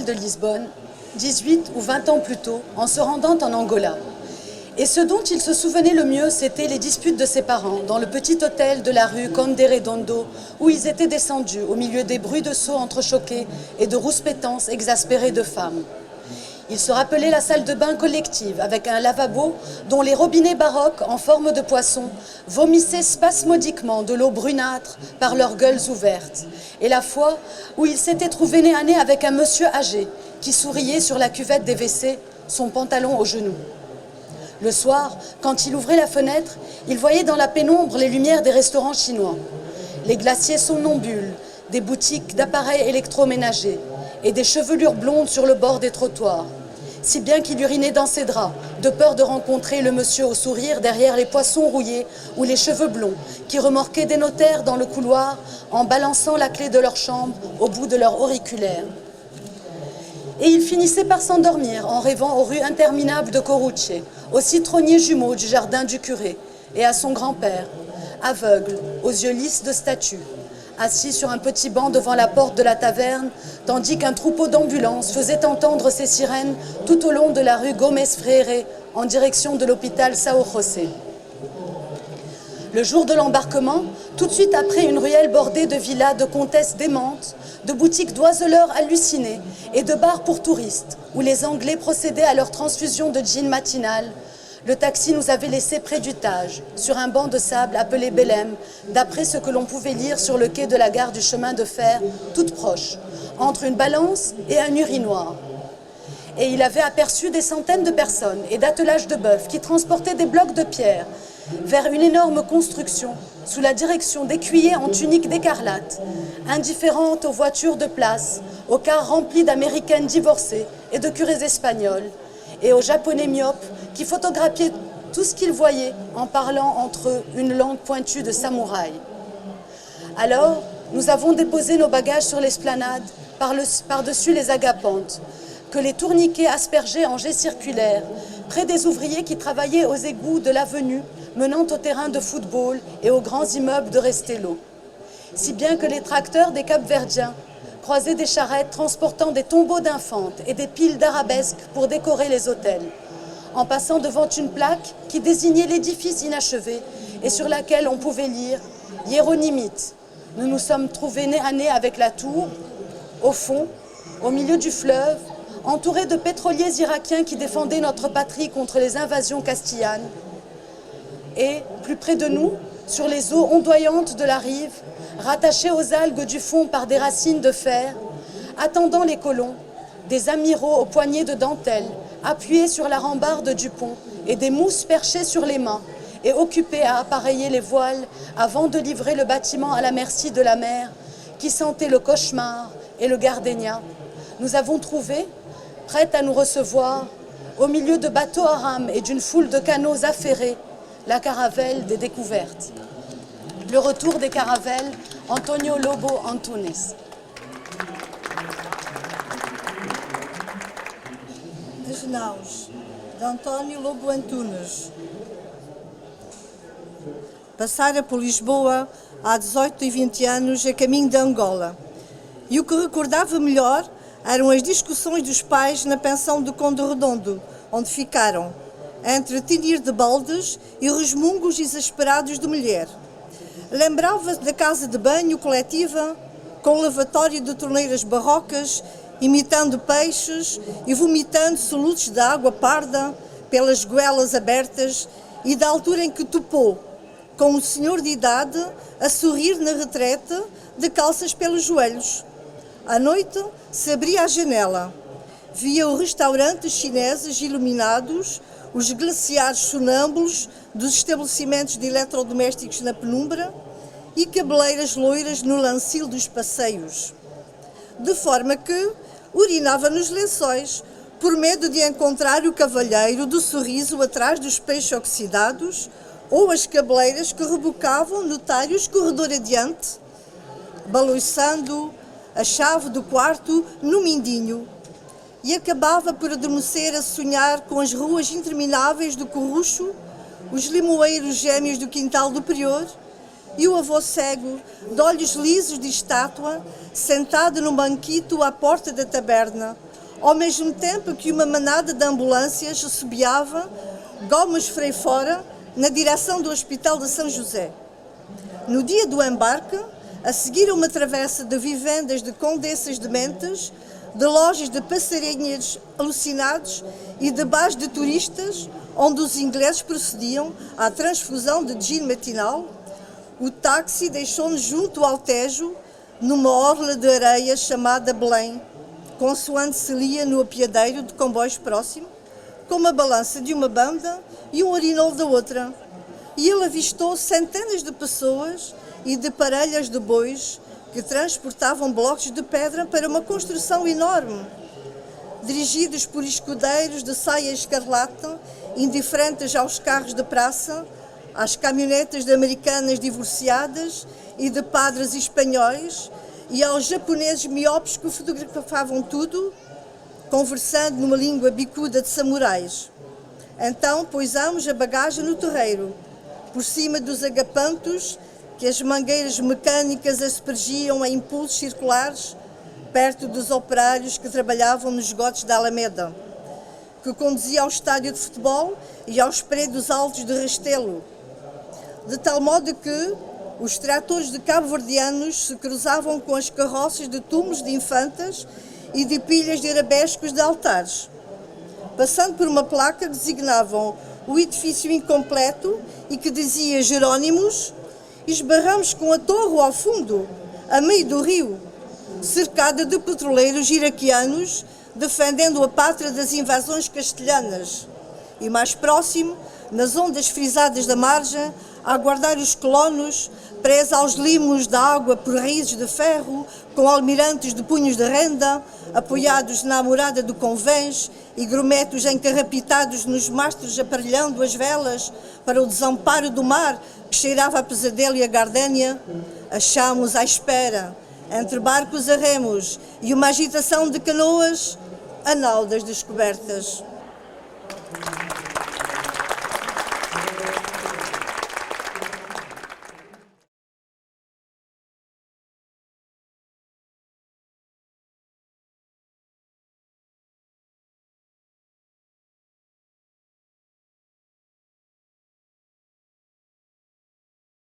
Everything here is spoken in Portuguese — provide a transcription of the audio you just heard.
ville de Lisbonne, 18 ou 20 ans plus tôt, en se rendant en Angola. Et ce dont il se souvenait le mieux, c'était les disputes de ses parents dans le petit hôtel de la rue Conde Redondo, où ils étaient descendus au milieu des bruits de sauts entrechoqués et de rouspétances exaspérées de femmes. Il se rappelait la salle de bain collective avec un lavabo dont les robinets baroques en forme de poisson vomissaient spasmodiquement de l'eau brunâtre par leurs gueules ouvertes, et la fois où il s'était trouvé nez à nez avec un monsieur âgé qui souriait sur la cuvette des WC, son pantalon aux genoux. Le soir, quand il ouvrait la fenêtre, il voyait dans la pénombre les lumières des restaurants chinois, les glaciers somnambules, des boutiques d'appareils électroménagers et des chevelures blondes sur le bord des trottoirs, si bien qu'il urinait dans ses draps, de peur de rencontrer le monsieur au sourire derrière les poissons rouillés ou les cheveux blonds qui remorquaient des notaires dans le couloir en balançant la clé de leur chambre au bout de leur auriculaire. Et il finissait par s'endormir en rêvant aux rues interminables de Coruche, aux citronniers jumeaux du jardin du curé et à son grand-père, aveugle, aux yeux lisses de statue, assis sur un petit banc devant la porte de la taverne, tandis qu'un troupeau d'ambulances faisait entendre ses sirènes tout au long de la rue Gómez Freire en direction de l'hôpital São José. Le jour de l'embarquement, tout de suite après une ruelle bordée de villas de comtesses démentes, de boutiques d'oiseleurs hallucinés et de bars pour touristes, où les Anglais procédaient à leur transfusion de gin matinal, le taxi nous avait laissés près du Tage, sur un banc de sable appelé Belém, d'après ce que l'on pouvait lire sur le quai de la gare du chemin de fer, toute proche, entre une balance et un urinoir. Et il avait aperçu des centaines de personnes et d'attelages de bœufs qui transportaient des blocs de pierre vers une énorme construction sous la direction d'écuyers en tunique d'écarlate, indifférentes aux voitures de place, aux cars remplis d'Américaines divorcées et de curés espagnols, et aux Japonais myopes qui photographiaient tout ce qu'ils voyaient en parlant entre eux une langue pointue de samouraï. Alors, nous avons déposé nos bagages sur l'esplanade, par-dessus les agapantes, que les tourniquets aspergeaient en jets circulaires, près des ouvriers qui travaillaient aux égouts de l'avenue menant au terrain de football et aux grands immeubles de Restelo. Si bien que les tracteurs des Cap-Verdiens croisaient des charrettes transportant des tombeaux d'infantes et des piles d'arabesques pour décorer les hôtels, en passant devant une plaque qui désignait l'édifice inachevé et sur laquelle on pouvait lire « Hiéronymite ». Nous nous sommes trouvés nez à nez avec la tour, au fond, au milieu du fleuve, entourés de pétroliers irakiens qui défendaient notre patrie contre les invasions castillanes. Et, plus près de nous, sur les eaux ondoyantes de la rive, rattachés aux algues du fond par des racines de fer, attendant les colons, des amiraux aux poignets de dentelle, appuyés sur la rambarde du pont, et des mousses perchées sur les mains, et occupés à appareiller les voiles avant de livrer le bâtiment à la merci de la mer, qui sentait le cauchemar et le gardénia. Nous avons trouvé, prête à nous recevoir, au milieu de bateaux à rames et d'une foule de canots affairés, la caravelle des découvertes. Le retour des caravelles, Antonio Lobo Antunes. As Naus, de António Lobo Antunes. Passara por Lisboa há 18 e 20 anos a caminho de Angola. E o que recordava melhor eram as discussões dos pais na pensão do Conde Redondo, onde ficaram, entre tinir de baldes e resmungos exasperados de mulher. Lembrava-se da casa de banho coletiva, com lavatório de torneiras barrocas, imitando peixes e vomitando soluços de água parda pelas goelas abertas, e da altura em que topou, com um senhor de idade, a sorrir na retrete, de calças pelos joelhos. À noite, se abria a janela. Via os restaurantes chineses iluminados, os glaciares sonâmbulos dos estabelecimentos de eletrodomésticos na penumbra e cabeleiras loiras no lancil dos passeios. De forma que urinava nos lençóis, por medo de encontrar o cavalheiro do sorriso atrás dos peixes oxidados ou as cabeleiras que rebocavam notários corredor adiante, balouçando a chave do quarto no mindinho, e acabava por adormecer a sonhar com as ruas intermináveis do Corrucho, os limoeiros gêmeos do quintal do Prior e o avô cego, de olhos lisos de estátua, sentado num banquito à porta da taberna, ao mesmo tempo que uma manada de ambulâncias assobiava Gomes Frei fora na direção do Hospital de São José. No dia do embarque, a seguir uma travessa de vivendas de condessas dementes, de lojas de passarinhos alucinados e de bares de turistas, onde os ingleses procediam à transfusão de gin matinal, o táxi deixou-nos junto ao Tejo, numa orla de areia chamada Belém, consoante se lia no apiadeiro de comboios próximo, com uma balança de uma banda e um urinol da outra. E ele avistou centenas de pessoas e de parelhas de bois que transportavam blocos de pedra para uma construção enorme, dirigidos por escudeiros de saia escarlate, indiferentes aos carros de praça, às caminhonetas de americanas divorciadas e de padres espanhóis e aos japoneses miopes que fotografavam tudo, conversando numa língua bicuda de samurais. Então pusemos a bagagem no terreiro, por cima dos agapantos que as mangueiras mecânicas aspergiam em impulsos circulares, perto dos operários que trabalhavam nos esgotos da Alameda, que conduzia ao estádio de futebol e aos prédios altos de Restelo, de tal modo que os tratores de cabo-verdianos se cruzavam com as carroças de túmulos de infantas e de pilhas de arabescos de altares. Passando por uma placa que designavam o edifício incompleto e que dizia Jerónimos, esbarramos com a torre ao fundo, a meio do rio, cercada de petroleiros iraquianos defendendo a pátria das invasões castelhanas. E mais próximo, nas ondas frisadas da margem, a aguardar os colonos, presos aos limos da água por raízes de ferro, com almirantes de punhos de renda, apoiados na amurada do convés e grumetos encarrapitados nos mastros aparelhando as velas para o desamparo do mar que cheirava a pesadelo e a gardénia, achámos à espera, entre barcos a remos e uma agitação de canoas, a nau das descobertas.